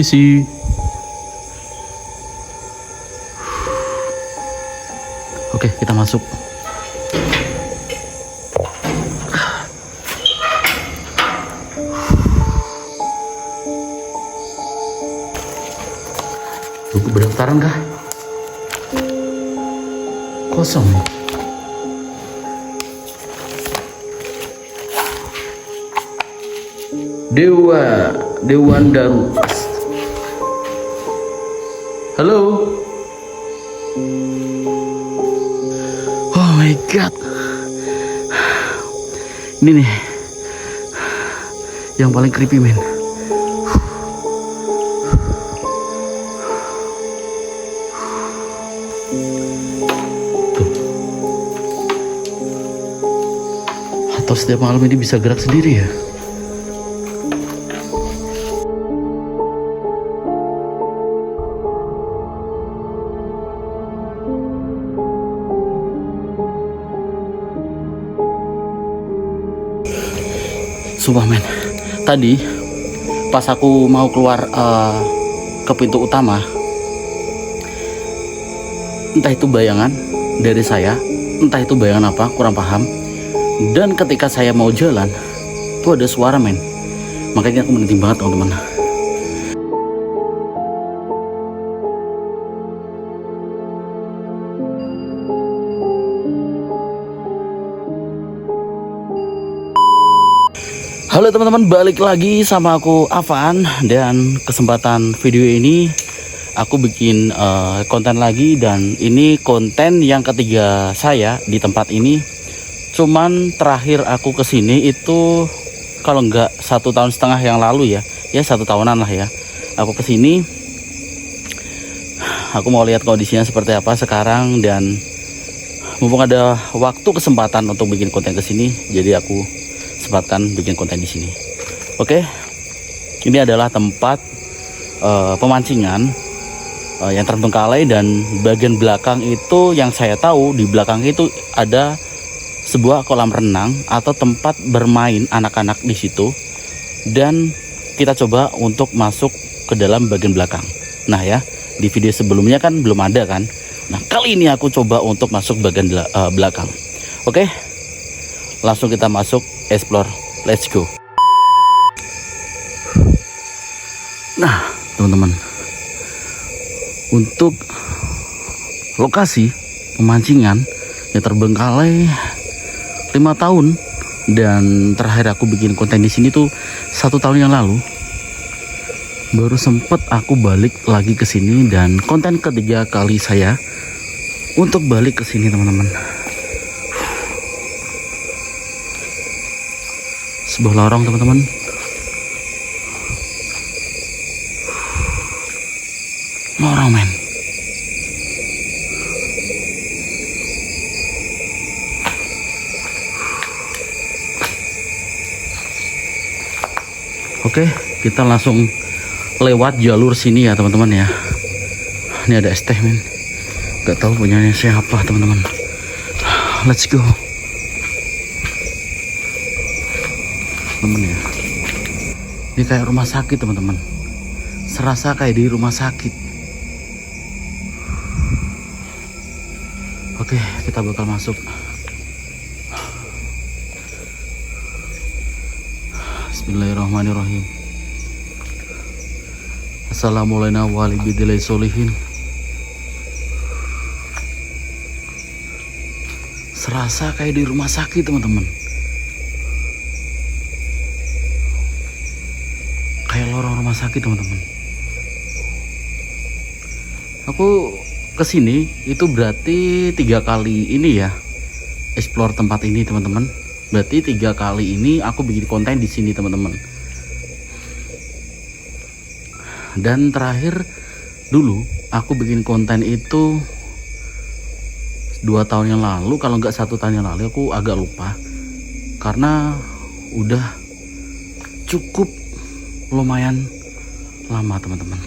Misi. Oke, kita masuk. Buku pendaftaran kah? Kosong. Dewan Daru. Halo. Oh my god. Ini nih yang paling creepy, men. Tuh. Atau setiap malam ini bisa gerak sendiri ya? Sumpah, men, tadi pas aku mau keluar ke pintu utama, entah itu bayangan dari saya, entah itu bayangan apa, kurang paham. Dan ketika saya mau jalan, tuh ada suara, men. Makanya aku merinding banget, teman-teman. Halo teman-teman, balik lagi sama aku Afan. Dan kesempatan video ini aku bikin konten lagi. Dan ini konten yang ketiga saya di tempat ini. Cuman terakhir aku kesini itu kalau nggak 1,5 tahun yang lalu ya 1 tahunan lah ya. Aku kesini, aku mau lihat kondisinya seperti apa sekarang. Dan mumpung ada waktu kesempatan untuk bikin konten kesini, jadi aku sempatkan bikin konten di sini. Oke, ini adalah tempat pemancingan yang terbengkalai. Dan bagian belakang itu yang saya tahu, di belakang itu ada sebuah kolam renang atau tempat bermain anak-anak di situ. Dan kita coba untuk masuk ke dalam bagian belakang. Nah ya, di video sebelumnya kan belum ada kan. Nah, kali ini aku coba untuk masuk bagian belakang. Oke, langsung kita masuk explore. Let's go. Nah, teman-teman, untuk lokasi pemancingan yang terbengkalai 5 tahun, dan terakhir aku bikin konten di sini tuh 1 tahun yang lalu. Baru sempet aku balik lagi ke sini, dan konten ketiga kali saya untuk balik ke sini, teman-teman. Sebuah lorong, teman-teman. Lorong, men. Oke, kita langsung lewat jalur sini ya, teman-teman ya. Ini ada es teh, men. Gak tahu punyanya siapa, teman-teman. Let's go. Temen ya, ini kayak rumah sakit, teman-teman. Serasa kayak di rumah sakit. Oke, kita bakal masuk. Bismillahirrahmanirrahim. Assalamualaikum warahmatullahi wabarakatuh. Serasa kayak di rumah sakit, teman-teman. Kayak lorong rumah sakit, teman-teman. Aku kesini itu berarti 3 kali ini ya, explore tempat ini, teman-teman. Berarti 3 kali ini aku bikin konten di sini, teman-teman. Dan terakhir dulu aku bikin konten itu 2 tahun yang lalu, kalau nggak 1 tahun yang lalu. Aku agak lupa karena udah cukup lumayan lama, teman-teman.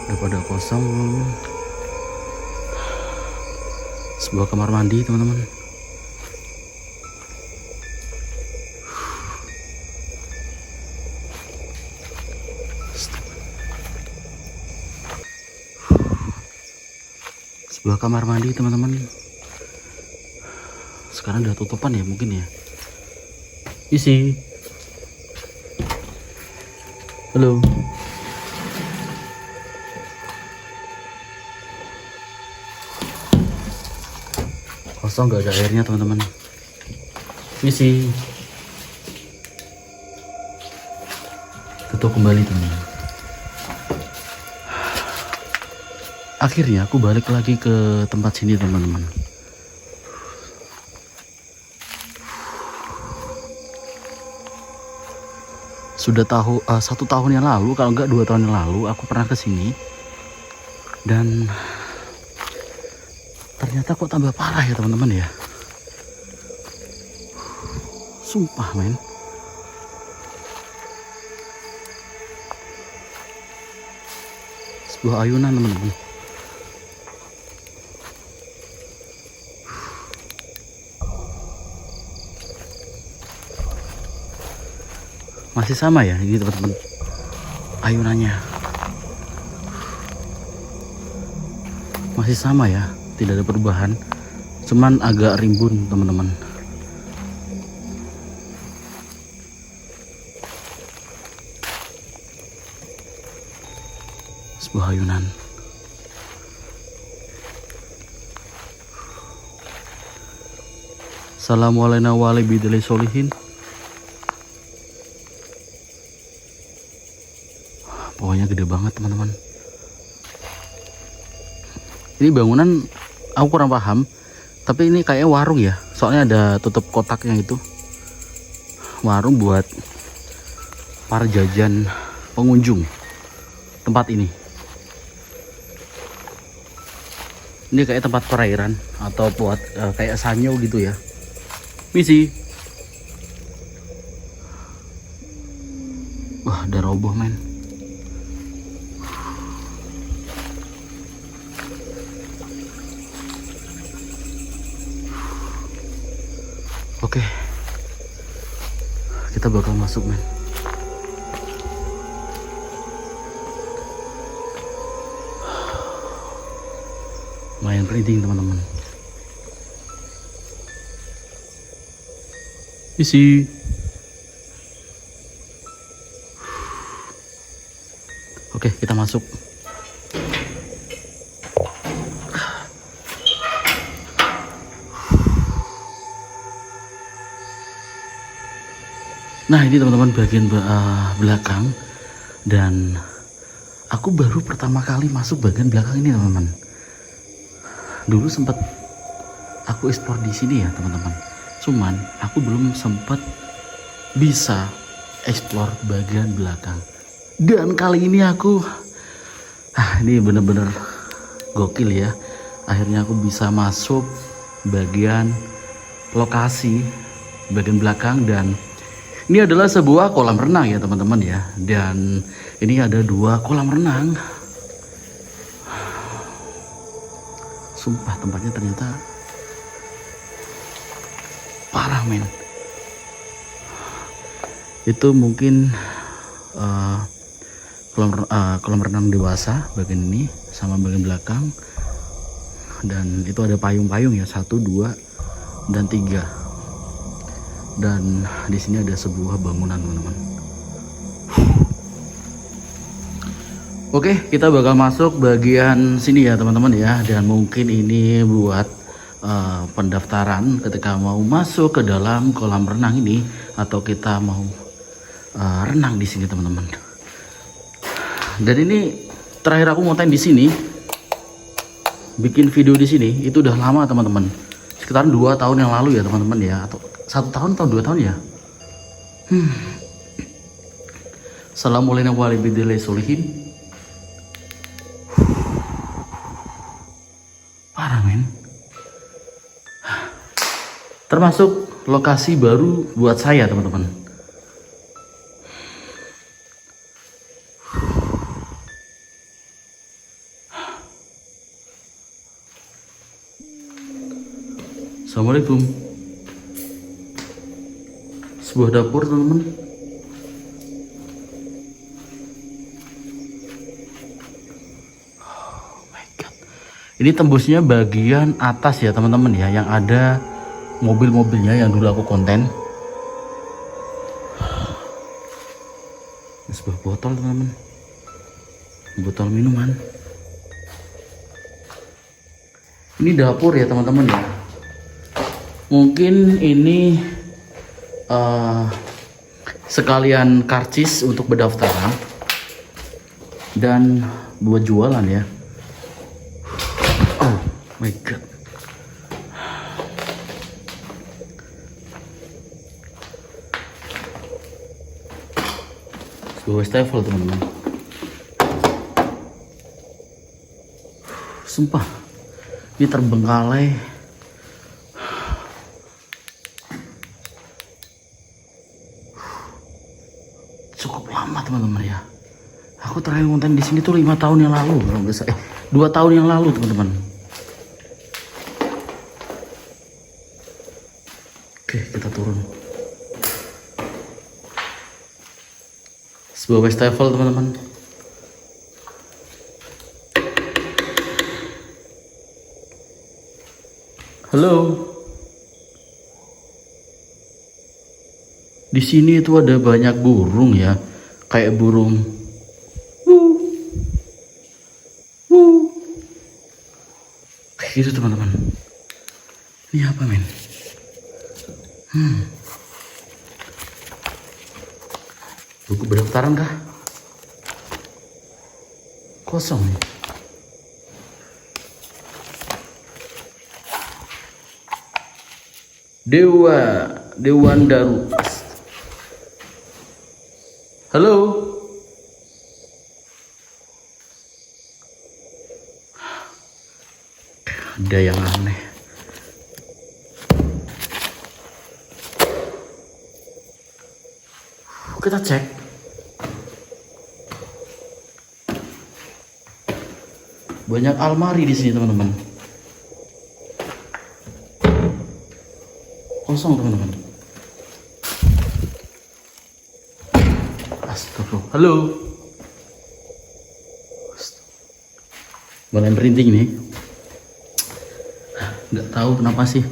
Udah pada kosong. Sebuah kamar mandi teman-teman. Sebuah kamar mandi teman-teman. Sekarang udah tutupan ya mungkin ya. Isi. Halo. Kosong, gak ada airnya teman-teman. Isi. Tutup kembali teman-teman. Akhirnya aku balik lagi ke tempat sini teman-teman. Sudah tahu 1 tahun yang lalu, kalau enggak 2 tahun yang lalu aku pernah ke sini dan ternyata kok tambah parah ya teman-teman ya. Sumpah men. Sebuah ayunan teman-teman. Masih sama ya ini teman-teman ayunannya. Masih sama ya, tidak ada perubahan. Cuman agak rimbun teman-teman. Sebuah ayunan. Assalamualaikum warahmatullahi wabarakatuh. Pokoknya gede banget teman-teman. Ini bangunan aku kurang paham, tapi ini kayaknya warung ya. Soalnya ada tutup kotaknya itu. Warung buat para jajan pengunjung tempat ini. Ini kayak tempat perairan atau buat kayak sanyo gitu ya. Misi. Wah, udah roboh men. Oke, kita bakal masuk men. Lumayan merinding teman-teman. Isi. Oke, kita masuk. Nah ini teman-teman bagian belakang, dan aku baru pertama kali masuk bagian belakang ini teman-teman. Dulu sempat aku explore di sini ya teman-teman, cuman aku belum sempat bisa explore bagian belakang. Dan kali ini aku, ini bener-bener gokil ya. Akhirnya aku bisa masuk bagian lokasi bagian belakang, dan ini adalah sebuah kolam renang ya teman-teman ya. Dan ini ada 2 kolam renang. Sumpah tempatnya ternyata parah men. Itu mungkin kolam renang dewasa bagian ini sama bagian belakang. Dan itu ada payung-payung ya, 1, 2, dan 3. Dan di sini ada sebuah bangunan teman-teman. Oke, kita bakal masuk bagian sini ya teman-teman ya. Dan mungkin ini buat pendaftaran ketika mau masuk ke dalam kolam renang ini, atau kita mau renang di sini teman-teman. Dan ini terakhir aku ngonten di sini, bikin video di sini itu udah lama teman-teman. Sekitar 2 tahun yang lalu ya teman-teman ya, atau 1 tahun atau 2 tahun ya. Assalamualaikum warahmatullahi wabarakatuh. Parah men. Termasuk lokasi baru buat saya teman-teman. Assalamualaikum. Sebuah dapur teman-teman. Oh my god. Ini tembusnya bagian atas ya teman-teman ya, yang ada mobil-mobilnya yang dulu aku konten. Ini sebuah botol teman-teman, botol minuman. Ini dapur ya teman-teman ya. Mungkin ini sekalian karcis untuk pendaftaran dan buat jualan ya. Oh my god. Sebuah wastafel teman-teman. Sumpah, ini terbengkalai. Cukup lama teman-teman ya. Aku terakhir konten di sini tuh 5 tahun yang lalu, kalau nggak salah. 2 tahun yang lalu teman-teman. Oke, kita turun. Sebuah wastafel teman-teman. Halo. Di sini itu ada banyak burung ya, kayak burung kayak gitu teman-teman. Ini apa men? Buku pendaftaran kah? Kosong nih. Dewan Daru. Halo. Ada yang aneh. Kita cek. Banyak almari di sini teman-teman. Kosong teman-teman. Astagfirullah. Halo. Boleh merinding nih. Nggak tahu kenapa sih.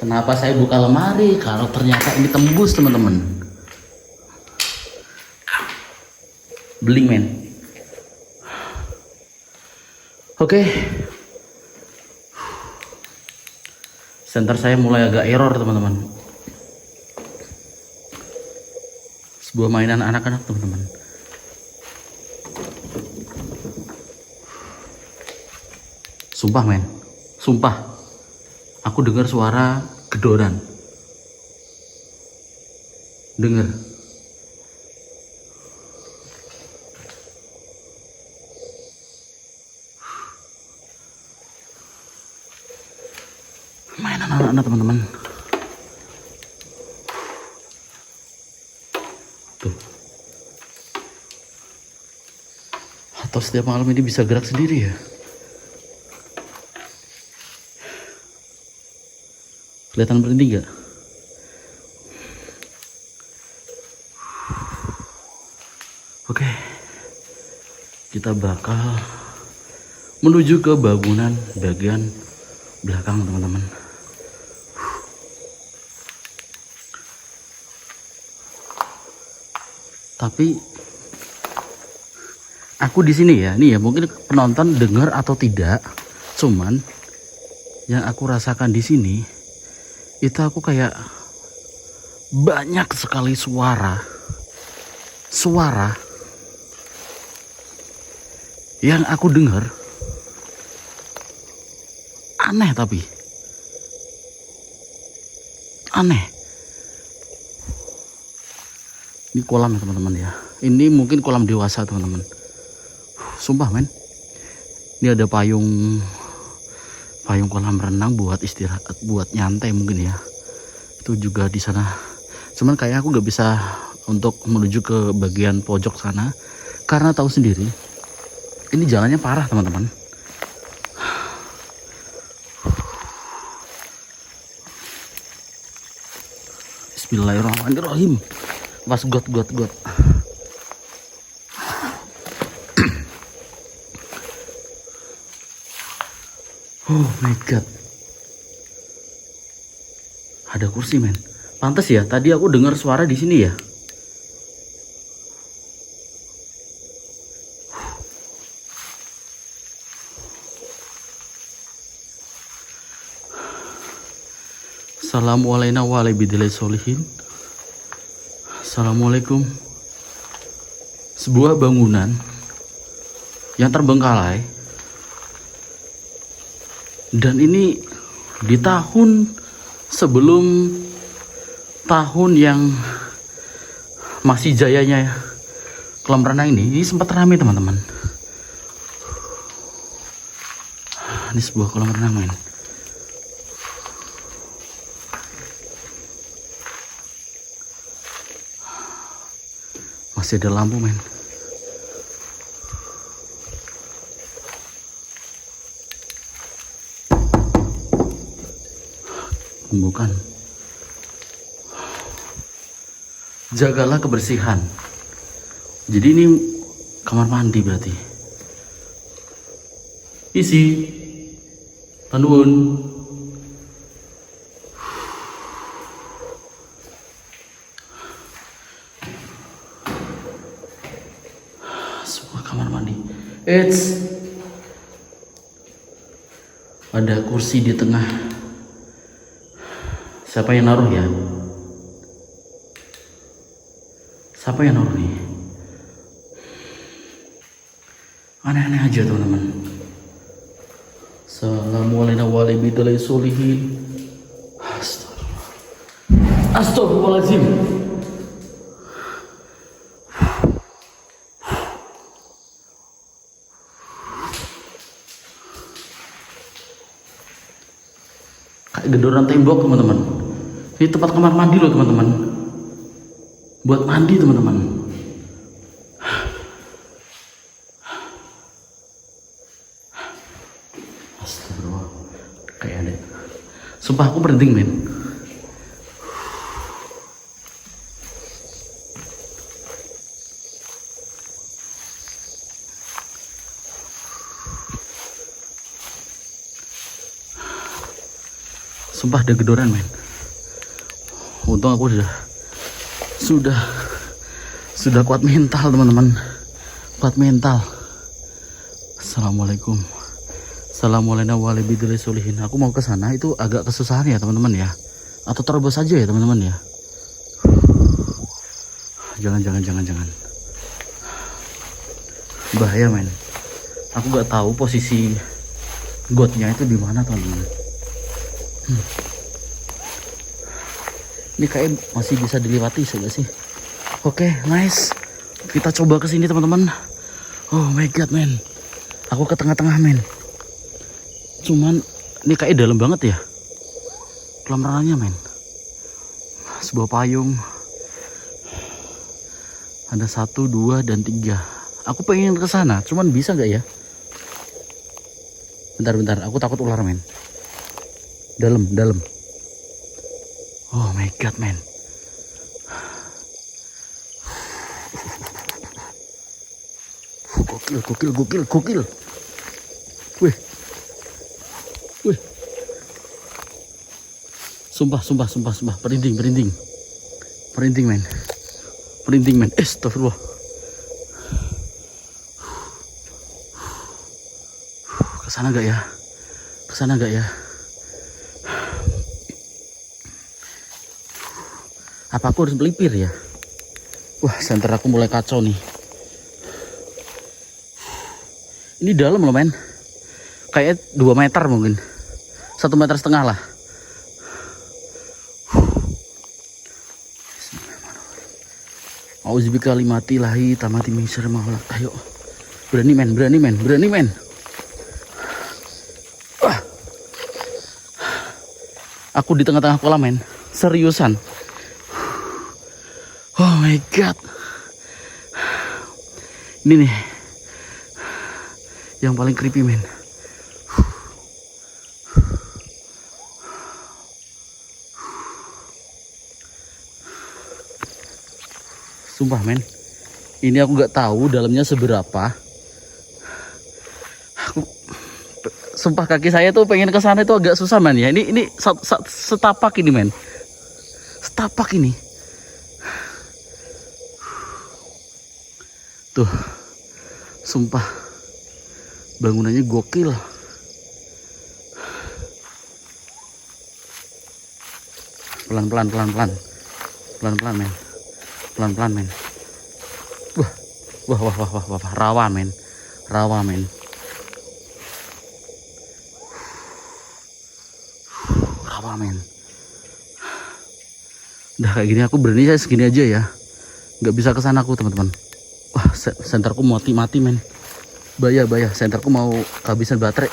Kenapa saya buka lemari kalau ternyata ini tembus teman-teman. Beling men. Oke. Senter saya mulai agak error teman-teman. Sebuah mainan anak-anak teman-teman. Sumpah men, sumpah. Aku dengar suara gedoran. Dengar. Mainan anak-anak teman-teman. Tuh. Atau setiap malam ini bisa gerak sendiri ya? Kelihatan berhenti nggak? Oke, kita bakal menuju ke bangunan bagian belakang teman-teman. Tapi aku di sini ya, nih ya mungkin penonton dengar atau tidak, cuman yang aku rasakan di sini itu aku kayak banyak sekali suara yang aku dengar aneh, tapi aneh. Ini kolam ya teman-teman ya, ini mungkin kolam dewasa teman-teman. Sumpah men, ini ada payung kolam renang buat istirahat, buat nyantai mungkin ya. Itu juga di sana. Cuman kayak aku gak bisa untuk menuju ke bagian pojok sana karena tahu sendiri ini jalannya parah teman-teman. Bismillahirrahmanirrahim. Pas got. Oh my god. Ada kursi, men. Pantes ya, tadi aku dengar suara di sini ya. Assalamualaikum warahmatullahi wabarakatuh. Assalamualaikum. Sebuah bangunan yang terbengkalai. Dan ini di tahun sebelum tahun yang masih jayanya kolam renang ini sempat ramai, teman-teman. Ini sebuah kolam renang, men. Masih ada lampu, men. Bukan. Jagalah kebersihan. Jadi ini kamar mandi berarti. Isi. Nuwun. Sebuah kamar mandi. Ada kursi di tengah. Siapa yang naruh ya? Siapa yang naruh nih? Aneh-aneh aja, teman-teman. Assalamualaikum warahmatullahi wabarakatuh. Astagfirullahaladzim. Kayak gedoran tembok, teman-teman. Ini tempat kamar mandi loh, teman-teman. Buat mandi, teman-teman. Astagfirullah. Kayak ada. Sumpah aku merinding, men. Sumpah ada gedoran, men. Untung aku sudah kuat mental, teman-teman. Kuat mental. Assalamualaikum. Assalamualaikum warahmatullahi wabarakatuh. Aku mau ke sana itu agak kesusahan ya, teman-teman ya. Atau terobos aja ya, teman-teman ya. Jangan. Bahaya, men. Aku gak tahu posisi gotnya itu di mana, teman-teman. Ini kayak masih bisa dilewati sih. Oke, nice. Kita coba ke sini, teman-teman. Oh my god, men. Aku ke tengah-tengah, men. Cuman ini kayak dalam banget ya kolam renangnya, men. Sebuah payung. Ada 1, 2, dan 3. Aku pengen ke sana, cuman bisa nggak ya? Bentar. Aku takut ular, men. Dalam. Oh my god, man. Gokil. Wih. Sumpah. Merinding, men. Astagfirullah. Kesana gak ya? Apa aku harus melipir ya? Wah, senter aku mulai kacau nih. Ini dalam loh, men. Kayak 2 meter mungkin. 1,5 meter lah. Auzubillahi kalimatillahi tamati min syarri ma khalaq. Ayo. Berani, men. Wah. Aku di tengah-tengah kolam, men. Seriusan. Oh my god. Ini nih yang paling creepy, men. Sumpah men, ini aku nggak tahu dalamnya seberapa. Aku, sumpah kaki saya tuh pengen ke sana itu agak susah men ya. Ini setapak ini men, setapak ini. Tuh, sumpah bangunannya gokil. Pelan-pelan men, pelan-pelan men. Wah, rawa men. Udah kayak gini aku berani saya segini aja ya, nggak bisa kesana aku teman-teman. Wah, senterku mati men. Bahaya, senterku mau kehabisan baterai.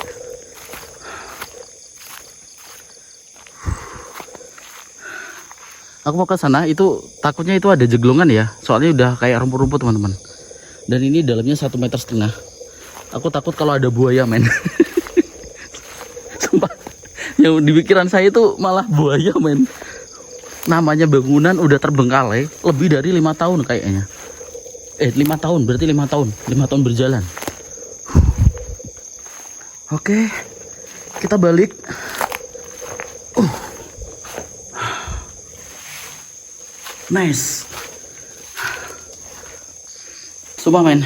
Aku mau ke sana itu takutnya itu ada jeglongan ya, soalnya udah kayak rumput-rumput teman-teman. Dan ini dalamnya 1,5 meter. Aku takut kalau ada buaya men. Sumpah, yang di pikiran saya itu malah buaya men. Namanya bangunan udah terbengkalai lebih dari 5 tahun kayaknya. 5 tahun, berarti 5 tahun. 5 tahun berjalan. Oke, kita balik. Nice. Sumpah men,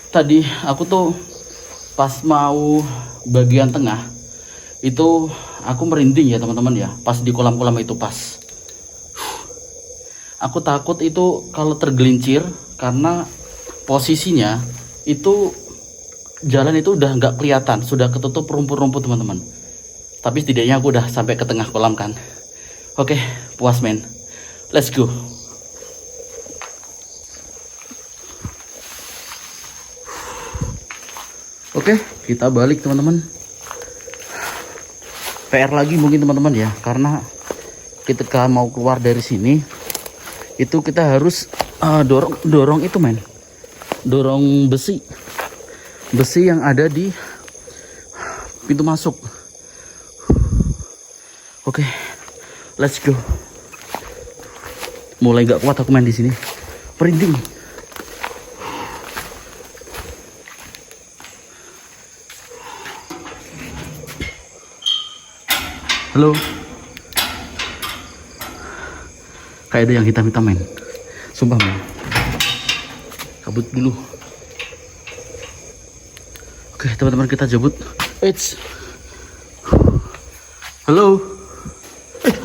tadi aku tuh pas mau bagian tengah itu aku merinding ya teman-teman ya, pas di kolam-kolam itu pas. Aku takut itu kalau tergelincir karena posisinya itu jalan itu udah nggak kelihatan, sudah ketutup rumput-rumput teman-teman. Tapi setidaknya aku udah sampai ke tengah kolam kan. Oke, puas men. Let's go. Oke, kita balik teman-teman. PR lagi mungkin teman-teman ya, karena ketika mau keluar dari sini itu kita harus dorong itu men, dorong besi yang ada di pintu masuk. Oke, let's go. Mulai nggak kuat aku main di sini, merinding. Halo, kayak ada yang hitam-hitam men, sumpah men. Kabut dulu. Oke teman-teman, kita cabut. Eits. Halo.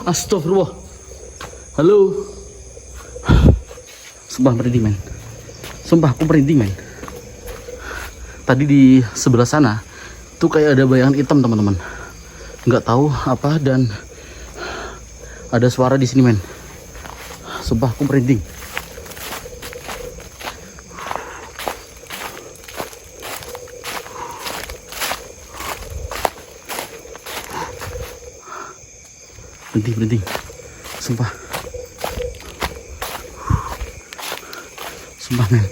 Astagfirullah. Halo. Sumpah merinding men. Sumpah aku merinding men. Tadi di sebelah sana tuh kayak ada bayangan hitam teman-teman. Nggak tahu apa dan ada suara di sini men. Sumpah aku merinding. Berhenti. Sumpah men.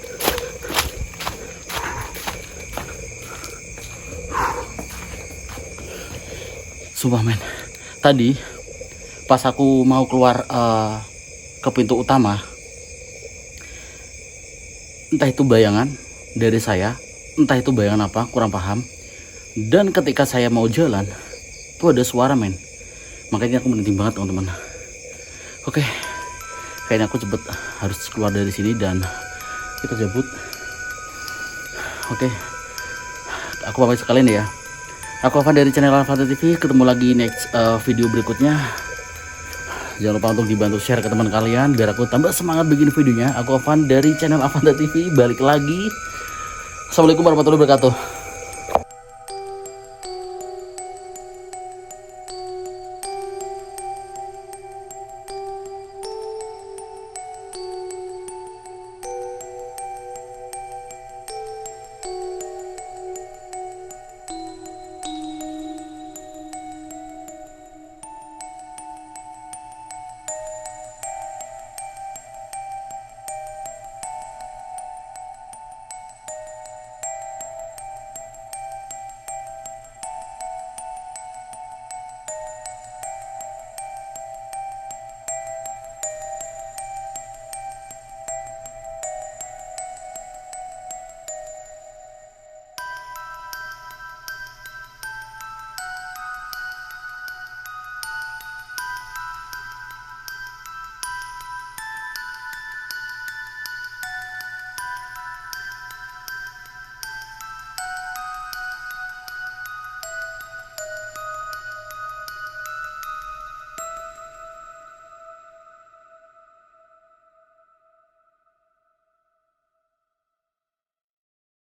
Sumpah men. Tadi pas aku mau keluar ke pintu utama, entah itu bayangan dari saya, entah itu bayangan apa, kurang paham. Dan ketika saya mau jalan, tuh ada suara men. Makanya aku merinding banget teman-teman. Oke, kayaknya aku cepet harus keluar dari sini dan kita cabut. Oke, aku pamit sekalian ya. Aku Afan dari channel Avanta TV. Ketemu lagi next video berikutnya. Jangan lupa untuk dibantu share ke teman kalian biar aku tambah semangat bikin videonya. Aku Afan dari channel Avanta TV balik lagi. Assalamualaikum warahmatullahi wabarakatuh.